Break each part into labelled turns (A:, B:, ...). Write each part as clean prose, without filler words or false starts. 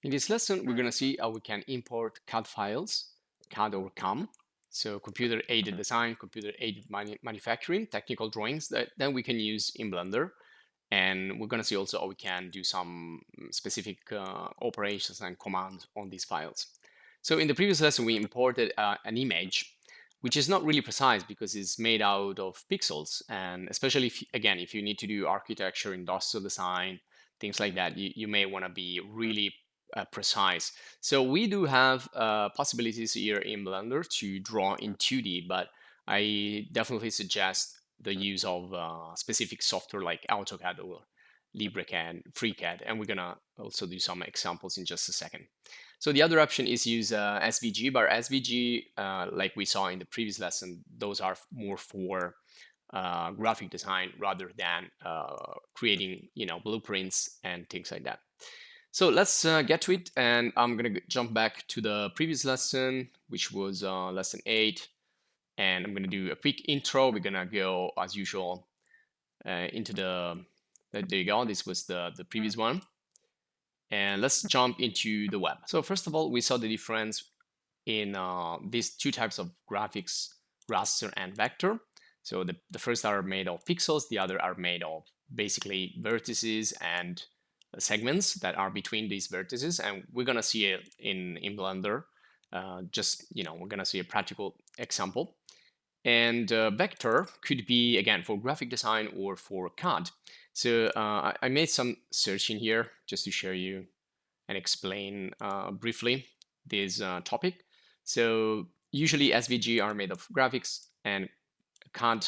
A: In this lesson, we're going to see how we can import CAD files, CAD or CAM, so computer-aided design, computer-aided manufacturing, technical drawings that then we can use in Blender. And we're going to see also how we can do some specific operations and commands on these files. So in the previous lesson, we imported an image, which is not really precise because it's made out of pixels. And especially, if you need to do architecture, industrial design, things like that, you may want to be really precise. So we do have possibilities here in Blender to draw in 2D, but I definitely suggest the use of specific software like AutoCAD or LibreCAD, FreeCAD, and we're gonna also do some examples in just a second. So the other option is use SVG, but SVG, like we saw in the previous lesson, those are more for graphic design rather than creating, blueprints and things like that. So let's get to it, and I'm gonna jump back to the previous lesson, which was lesson 8, and I'm gonna do a quick intro. We're gonna go as usual into there you go. This was the previous one, and let's jump into the web. So first of all, we saw the difference in these two types of graphics, raster and vector. So the first are made of pixels, the other are made of basically vertices and segments that are between these vertices, and we're gonna see it in Blender. We're gonna see a practical example. And vector could be again for graphic design or for CAD. So I made some searching here just to share you and explain briefly this topic. So usually SVG are made of graphics, and CAD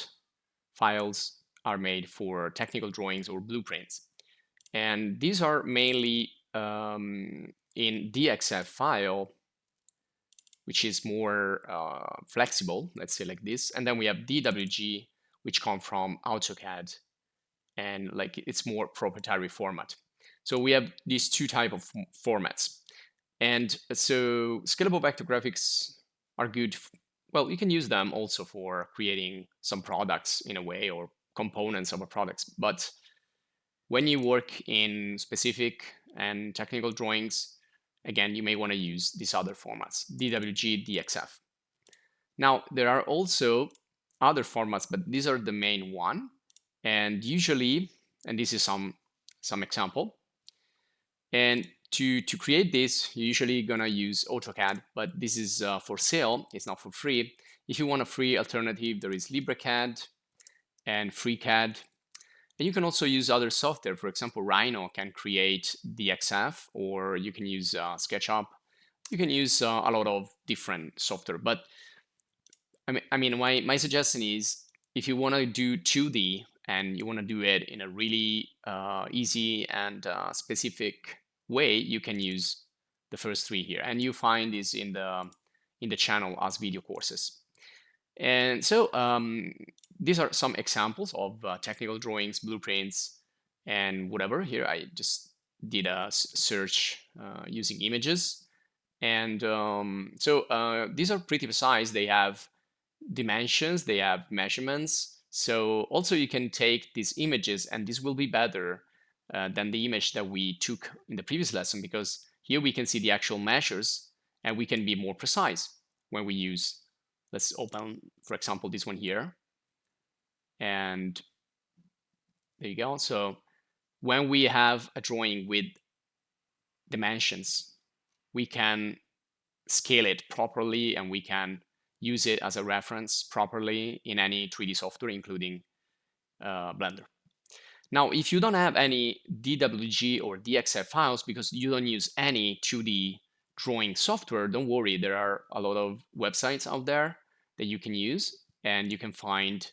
A: files are made for technical drawings or blueprints. And these are mainly in DXF file, which is more flexible, let's say like this. And then we have DWG, which come from AutoCAD, and like it's more proprietary format. So we have these two type of formats. And so scalable vector graphics are good. Well, you can use them also for creating some products in a way, or components of a products. But when you work in specific and technical drawings, again, you may want to use these other formats, DWG, DXF. Now, there are also other formats, but these are the main one. And usually, and this is some example. And to create this, you're usually gonna use AutoCAD, but this is for sale. It's not for free. If you want a free alternative, there is LibreCAD and FreeCAD. And you can also use other software. For example, Rhino can create DXF, or you can use SketchUp. You can use a lot of different software. But my suggestion is, if you want to do 2D and you want to do it in a really easy and specific way, you can use the first three here, and you find this in the channel as video courses. And so these are some examples of technical drawings, blueprints, and whatever. Here I just did a search using images. And these are pretty precise. They have dimensions, they have measurements. So also you can take these images, and this will be better than the image that we took in the previous lesson, because here we can see the actual measures and we can be more precise when we use, let's open, for example, this one here. And there you go. So when we have a drawing with dimensions, we can scale it properly, and we can use it as a reference properly in any 3D software, including Blender. Now, if you don't have any DWG or DXF files because you don't use any 2D drawing software, don't worry. There are a lot of websites out there that you can use, and you can find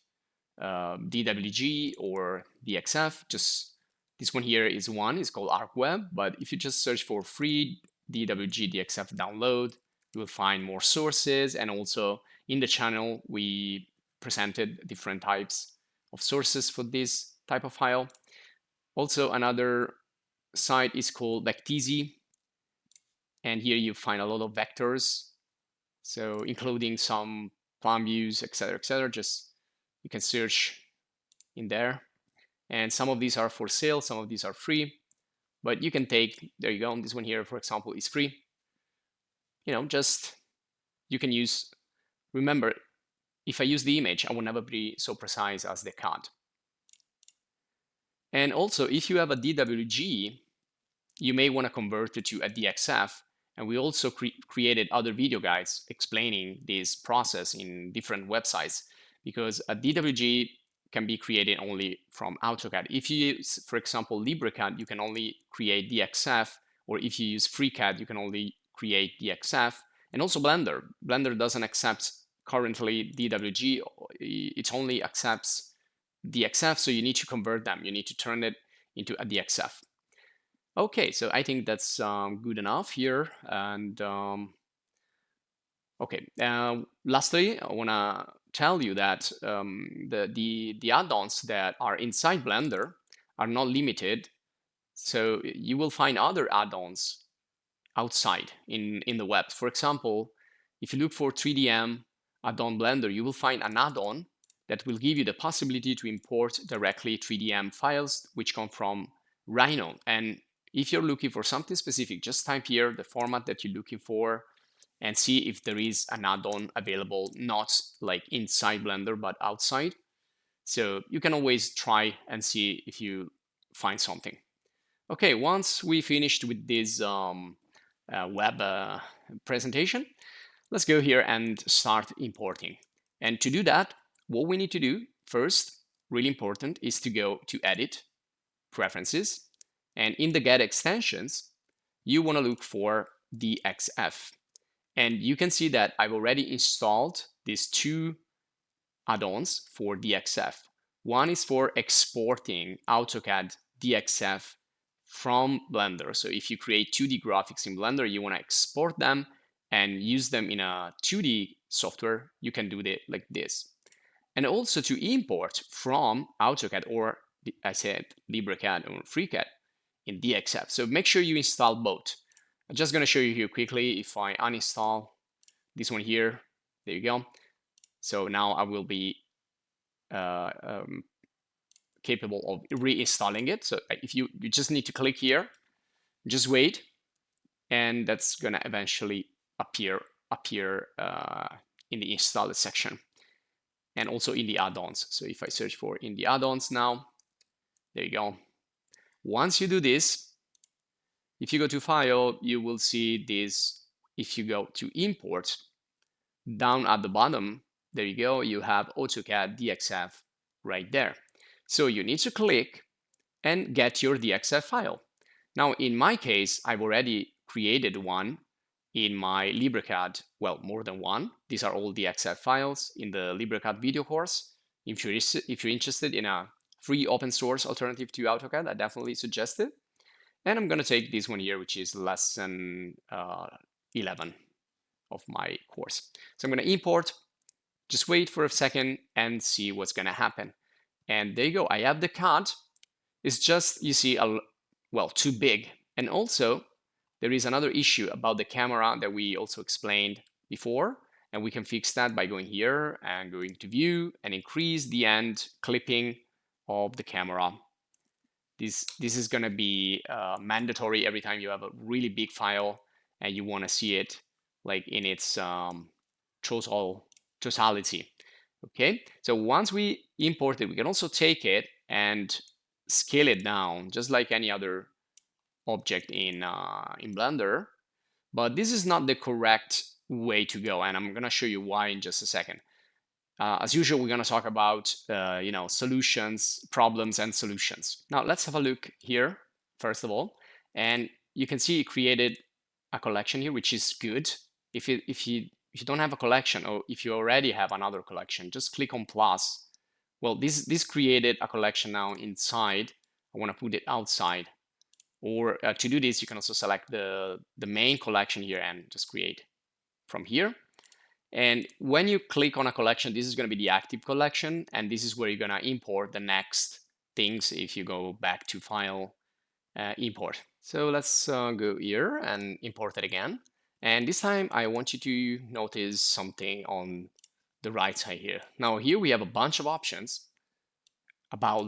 A: DWG or DXF. Just this one here is one. It's called ArcWeb. But if you just search for free DWG DXF download, you will find more sources. And also in the channel, we presented different types of sources for this type of file. Also, another site is called Vecteezy, and here you find a lot of vectors, so including some plan views, etc., etc. Just you can search in there, and some of these are for sale, some of these are free. But you can take, there you go, this one here, for example, is free. Just you can use, remember, if I use the image, I will never be so precise as the CAD. And also, if you have a DWG, you may want to convert it to a DXF. And we also created other video guides explaining this process in different websites, because a DWG can be created only from AutoCAD. If you use, for example, LibreCAD, you can only create DXF, or if you use FreeCAD, you can only create DXF. And also Blender. Blender doesn't accept currently DWG, it only accepts DXF, so you need to convert them. You need to turn it into a DXF. Okay, so I think that's good enough here. And okay, lastly, I want to tell you that the add-ons that are inside Blender are not limited. So you will find other add-ons outside in the web. For example, if you look for 3DM add-on Blender, you will find an add-on that will give you the possibility to import directly 3DM files which come from Rhino. And if you're looking for something specific, just type here the format that you're looking for and see if there is an add-on available, not like inside Blender, but outside. So you can always try and see if you find something. Okay, once we finished with this web presentation, let's go here and start importing. And to do that, what we need to do first, really important, is to go to Edit, Preferences, and in the Get Extensions, you want to look for DXF. And you can see that I've already installed these two add-ons for DXF. One is for exporting AutoCAD DXF from Blender. So if you create 2D graphics in Blender, you want to export them and use them in a 2D software, you can do it like this. And also to import from AutoCAD, or I said LibreCAD or FreeCAD in DXF. So make sure you install both. I'm just going to show you here quickly. If I uninstall this one here, there you go. So now I will be capable of reinstalling it. So if you just need to click here, just wait, and that's going to eventually appear in the installed section and also in the add-ons. So if I search for in the add-ons now, there you go. Once you do this, if you go to File, you will see this. If you go to Import, down at the bottom, there you go, you have AutoCAD DXF right there. So you need to click and get your DXF file. Now, in my case, I've already created one in my LibreCAD, well, more than one. These are all DXF files in the LibreCAD video course. If you're interested in a free open source alternative to AutoCAD, I definitely suggest it. And I'm going to take this one here, which is lesson 11 of my course. So I'm going to import, just wait for a second and see what's going to happen. And there you go. I have the CAD. It's just, you see, well, too big. And also, there is another issue about the camera that we also explained before. And we can fix that by going here and going to View and increase the end clipping of the camera. This is going to be mandatory every time you have a really big file and you want to see it like in its totality. Okay, so once we import it, we can also take it and scale it down just like any other object in Blender. But this is not the correct way to go, and I'm going to show you why in just a second. As usual, we're going to talk about solutions, problems, and solutions. Now let's have a look here first of all, and you can see it created a collection here, which is good. If you don't have a collection, or if you already have another collection, just click on plus. Well, this created a collection now inside. I want to put it outside. Or to do this, you can also select the main collection here and just create from here. And when you click on a collection, this is going to be the active collection, and this is where you're going to import the next things if you go back to File, Import. So let's go here and import it again. And this time I want you to notice something on the right side here. Now here we have a bunch of options about